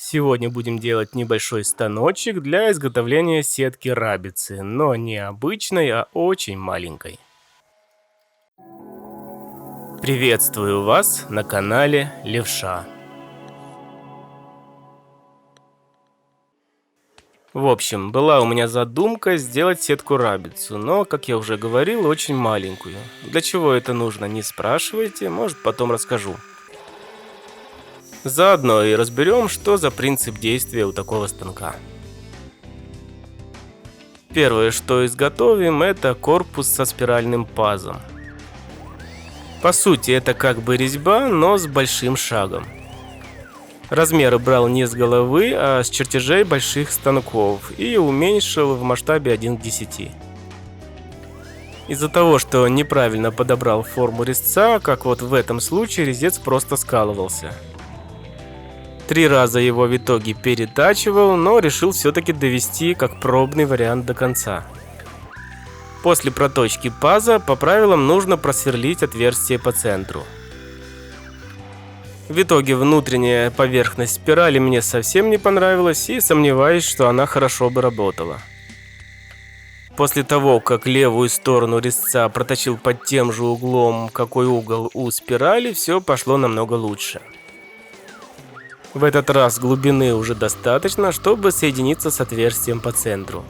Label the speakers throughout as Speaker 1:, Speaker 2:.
Speaker 1: Сегодня будем делать небольшой станочек для изготовления сетки рабицы, но не обычной, а очень маленькой. Приветствую вас на канале Левша. В общем, была у меня задумка сделать сетку рабицу, но, как я уже говорил, очень маленькую. Для чего это нужно, не спрашивайте, может потом расскажу. Заодно и разберем, что за принцип действия у такого станка. Первое, что изготовим, это корпус со спиральным пазом. По сути, это как бы резьба, но с большим шагом. Размеры брал не с головы, а с чертежей больших станков и уменьшил в масштабе 1 к 10. Из-за того, что неправильно подобрал форму резца, как вот в этом случае, резец просто скалывался. 3 раза его в итоге перетачивал, но решил все-таки довести как пробный вариант до конца. После проточки паза по правилам нужно просверлить отверстие по центру. В итоге внутренняя поверхность спирали мне совсем не понравилась и сомневаюсь, что она хорошо бы работала. После того, как левую сторону резца проточил под тем же углом, какой угол у спирали, все пошло намного лучше. В этот раз глубины уже достаточно, чтобы соединиться с отверстием по центру.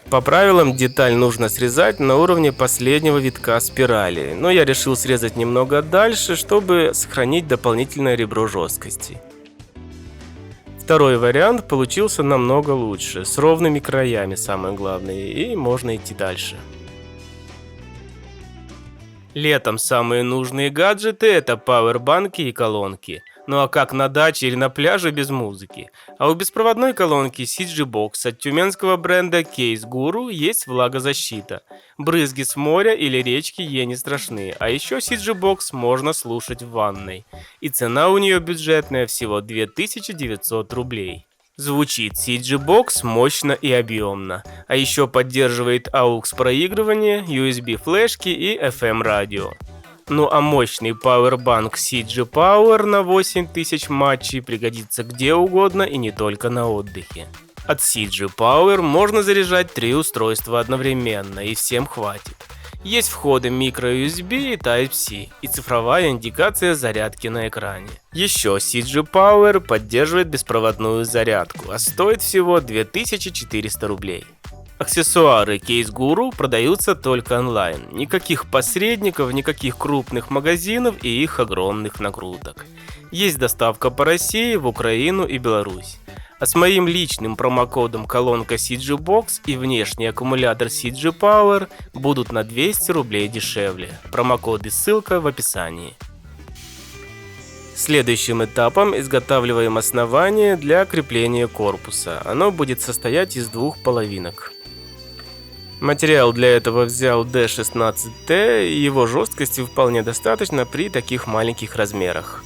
Speaker 1: По правилам деталь нужно срезать на уровне последнего витка спирали, но я решил срезать немного дальше, чтобы сохранить дополнительное ребро жесткости. Второй вариант получился намного лучше, с ровными краями самое главное, и можно идти дальше. Летом самые нужные гаджеты — это пауэрбанки и колонки. Ну а как на даче или на пляже без музыки? А у беспроводной колонки CG Box от тюменского бренда Case Guru есть влагозащита. Брызги с моря или речки ей не страшны, а еще CG Box можно слушать в ванной. И цена у нее бюджетная, всего 2900 рублей. Звучит CG Box мощно и объемно, а еще поддерживает AUX проигрывание, USB флешки и FM радио. Ну а мощный Powerbank CG Power на 8000 матчей пригодится где угодно и не только на отдыхе. От CG Power можно заряжать 3 устройства одновременно и всем хватит. Есть входы microUSB и Type-C и цифровая индикация зарядки на экране. Еще CG Power поддерживает беспроводную зарядку, а стоит всего 2400 рублей. Аксессуары Case Guru продаются только онлайн. Никаких посредников, никаких крупных магазинов и их огромных нагрузок. Есть доставка по России, в Украину и Беларусь. А с моим личным промокодом колонка CG Box и внешний аккумулятор CG Power будут на 200 рублей дешевле. Промокод и ссылка в описании. Следующим этапом изготавливаем основание для крепления корпуса. Оно будет состоять из 2 половинок. Материал для этого взял D16T, и его жесткости вполне достаточно при таких маленьких размерах.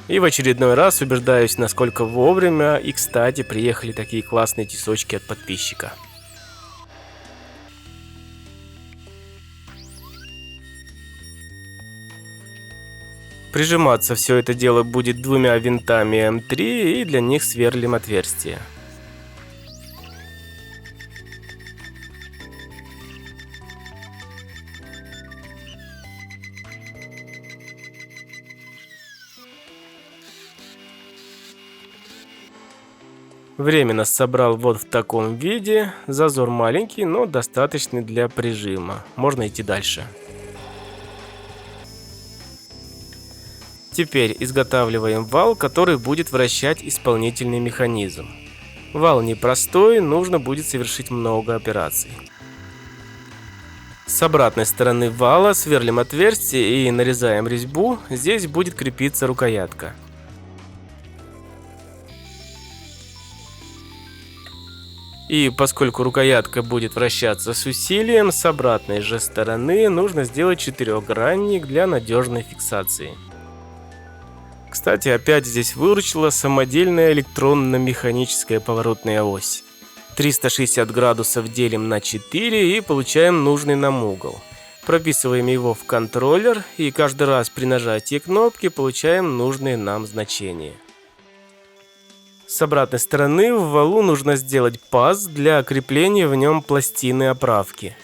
Speaker 1: И в очередной раз убеждаюсь, насколько вовремя и кстати приехали такие классные тесочки от подписчика. Прижиматься все это дело будет 2 винтами М3, и для них сверлим отверстие. Временно собрал вот в таком виде, зазор маленький, но достаточный для прижима. Можно идти дальше. Теперь изготавливаем вал, который будет вращать исполнительный механизм. Вал непростой, нужно будет совершить много операций. С обратной стороны вала сверлим отверстие и нарезаем резьбу, здесь будет крепиться рукоятка. И поскольку рукоятка будет вращаться с усилием, с обратной же стороны нужно сделать 4-гранник для надежной фиксации. Кстати, опять здесь выручила самодельная электронно-механическая поворотная ось. 360 градусов делим на 4 и получаем нужный нам угол. Прописываем его в контроллер и каждый раз при нажатии кнопки получаем нужные нам значения. С обратной стороны в валу нужно сделать паз для крепления в нем пластины оправки.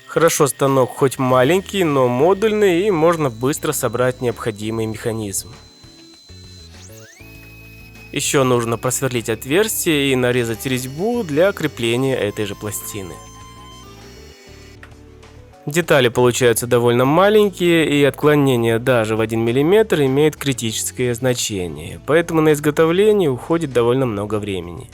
Speaker 1: Хорошо станок хоть маленький, но модульный, и можно быстро собрать необходимый механизм. Еще нужно просверлить отверстие и нарезать резьбу для крепления этой же пластины. Детали получаются довольно маленькие, и отклонение даже в 1 мм имеет критическое значение, поэтому на изготовление уходит довольно много времени.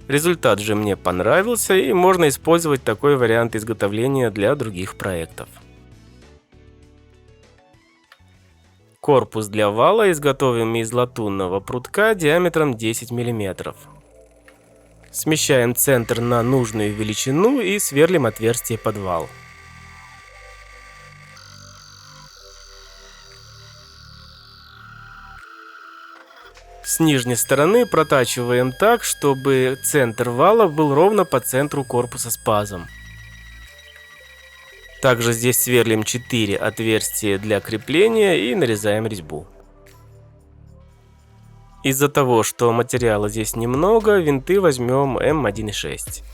Speaker 1: Результат же мне понравился, и можно использовать такой вариант изготовления для других проектов. Корпус для вала изготовим из латунного прутка диаметром 10 мм. Смещаем центр на нужную величину и сверлим отверстие под вал. С нижней стороны протачиваем так, чтобы центр вала был ровно по центру корпуса с пазом. Также здесь сверлим 4 отверстия для крепления и нарезаем резьбу. Из-за того, что материала здесь немного, винты возьмем М1,6.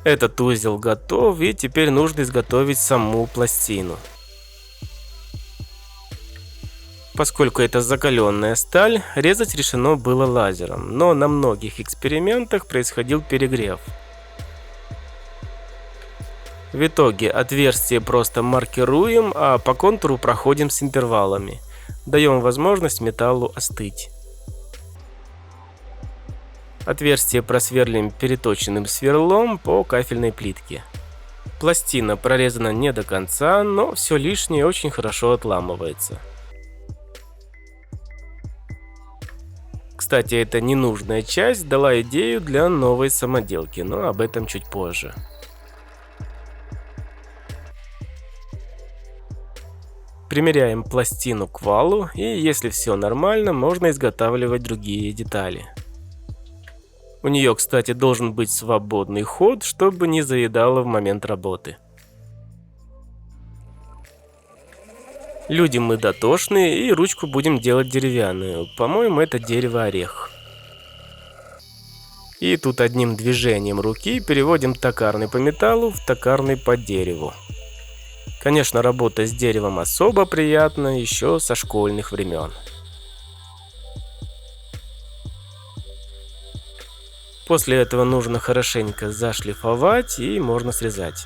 Speaker 1: Этот узел готов, и теперь нужно изготовить саму пластину. Поскольку это закаленная сталь, резать решено было лазером, но на многих экспериментах происходил перегрев. В итоге отверстие просто маркируем, а по контуру проходим с интервалами. Даем возможность металлу остыть. Отверстие просверлим переточенным сверлом по кафельной плитке. Пластина прорезана не до конца, но все лишнее очень хорошо отламывается. Кстати, эта ненужная часть дала идею для новой самоделки, но об этом чуть позже. Примеряем пластину к валу, и если все нормально, можно изготавливать другие детали. У нее, кстати, должен быть свободный ход, чтобы не заедало в момент работы. Люди мы дотошные, и ручку будем делать деревянную. По-моему, это дерево-орех. И тут одним движением руки переводим токарный по металлу в токарный по дереву. Конечно, работа с деревом особо приятна еще со школьных времен. После этого нужно хорошенько зашлифовать, и можно срезать.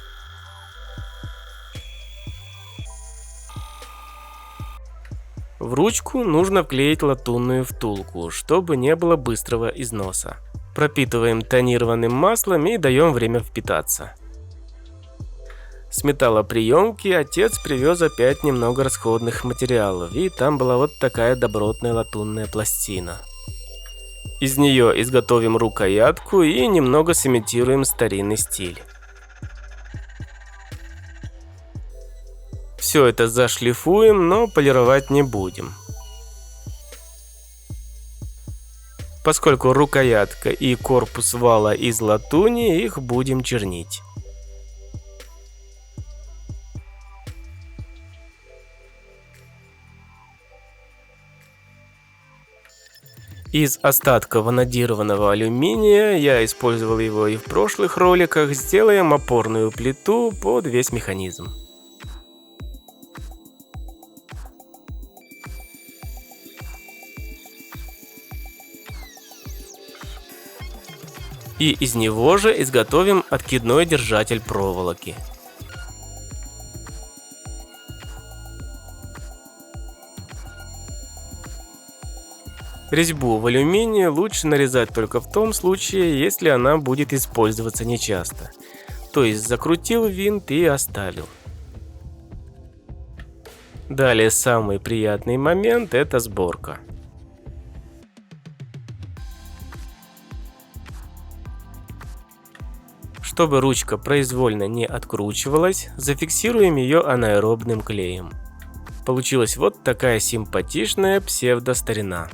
Speaker 1: В ручку нужно вклеить латунную втулку, чтобы не было быстрого износа. Пропитываем тонированным маслом и даем время впитаться. С металлоприемки отец привез опять немного расходных материалов, и там была вот такая добротная латунная пластина. Из нее изготовим рукоятку и немного сымитируем старинный стиль. Все это зашлифуем, но полировать не будем. Поскольку рукоятка и корпус вала из латуни, их будем чернить. Из остатка ванадированного алюминия, я использовал его и в прошлых роликах, сделаем опорную плиту под весь механизм. И из него же изготовим откидной держатель проволоки. Резьбу в алюминии лучше нарезать только в том случае, если она будет использоваться нечасто. То есть закрутил винт и оставил. Далее самый приятный момент – это сборка. Чтобы ручка произвольно не откручивалась, зафиксируем ее анаэробным клеем. Получилась вот такая симпатичная псевдо-старина.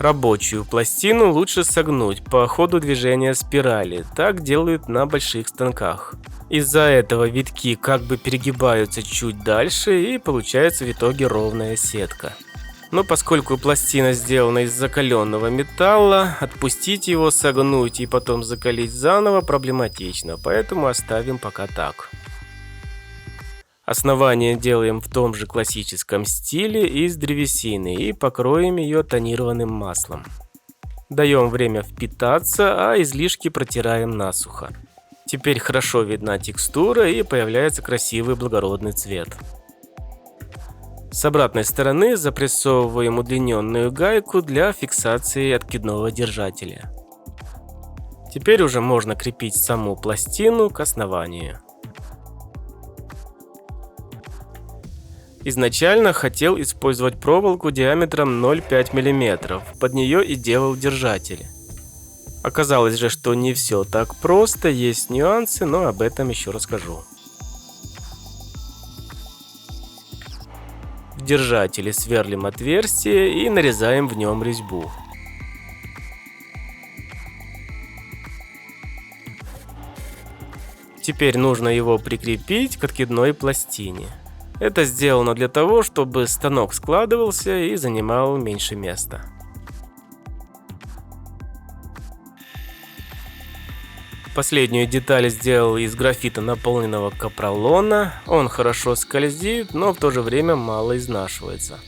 Speaker 1: Рабочую пластину лучше согнуть по ходу движения спирали, так делают на больших станках. Из-за этого витки как бы перегибаются чуть дальше и получается в итоге ровная сетка. Но поскольку пластина сделана из закаленного металла, отпустить его, согнуть и потом закалить заново проблематично, поэтому оставим пока так. Основание делаем в том же классическом стиле из древесины и покроем ее тонированным маслом. Даем время впитаться, а излишки протираем насухо. Теперь хорошо видна текстура и появляется красивый благородный цвет. С обратной стороны запрессовываем удлиненную гайку для фиксации откидного держателя. Теперь уже можно крепить саму пластину к основанию. Изначально хотел использовать проволоку диаметром 0,5 мм, под нее и делал держатель. Оказалось же, что не все так просто, есть нюансы, но об этом еще расскажу. В держателе сверлим отверстие и нарезаем в нем резьбу. Теперь нужно его прикрепить к откидной пластине. Это сделано для того, чтобы станок складывался и занимал меньше места. Последнюю деталь сделал из графита, наполненного капролона. Он хорошо скользит, но в то же время мало изнашивается.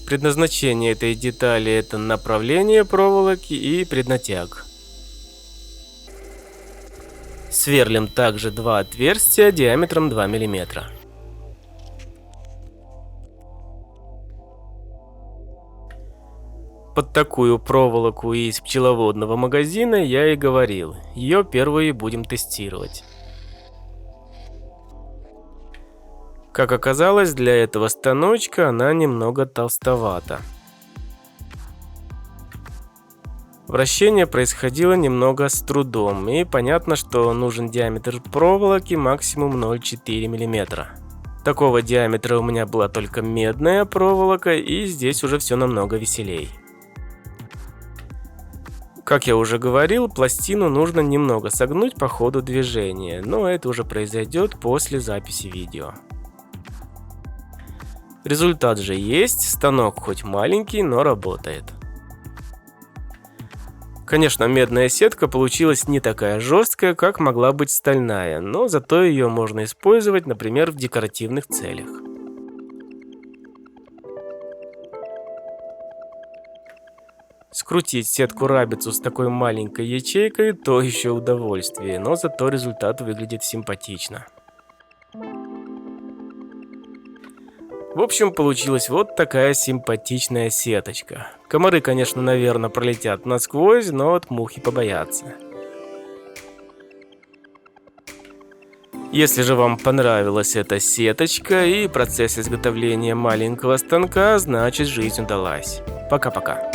Speaker 1: Предназначение этой детали — это направление проволоки и преднатяг. Сверлим также два отверстия диаметром 2 мм. Под такую проволоку из пчеловодного магазина я и говорил, ее первые будем тестировать. Как оказалось, для этого станочка она немного толстовата. Вращение происходило немного с трудом, и понятно, что нужен диаметр проволоки максимум 0,4 мм. Такого диаметра у меня была только медная проволока, и здесь уже все намного веселей. Как я уже говорил, пластину нужно немного согнуть по ходу движения, но это уже произойдет после записи видео. Результат же есть, станок хоть маленький, но работает. Конечно, медная сетка получилась не такая жесткая, как могла быть стальная, но зато ее можно использовать, например, в декоративных целях. Скрутить сетку-рабицу с такой маленькой ячейкой — то еще удовольствие, но зато результат выглядит симпатично. В общем, получилась вот такая симпатичная сеточка. Комары, конечно, наверное, пролетят насквозь, но от мухи побоятся. Если же вам понравилась эта сеточка и процесс изготовления маленького станка, значит, жизнь удалась. Пока-пока.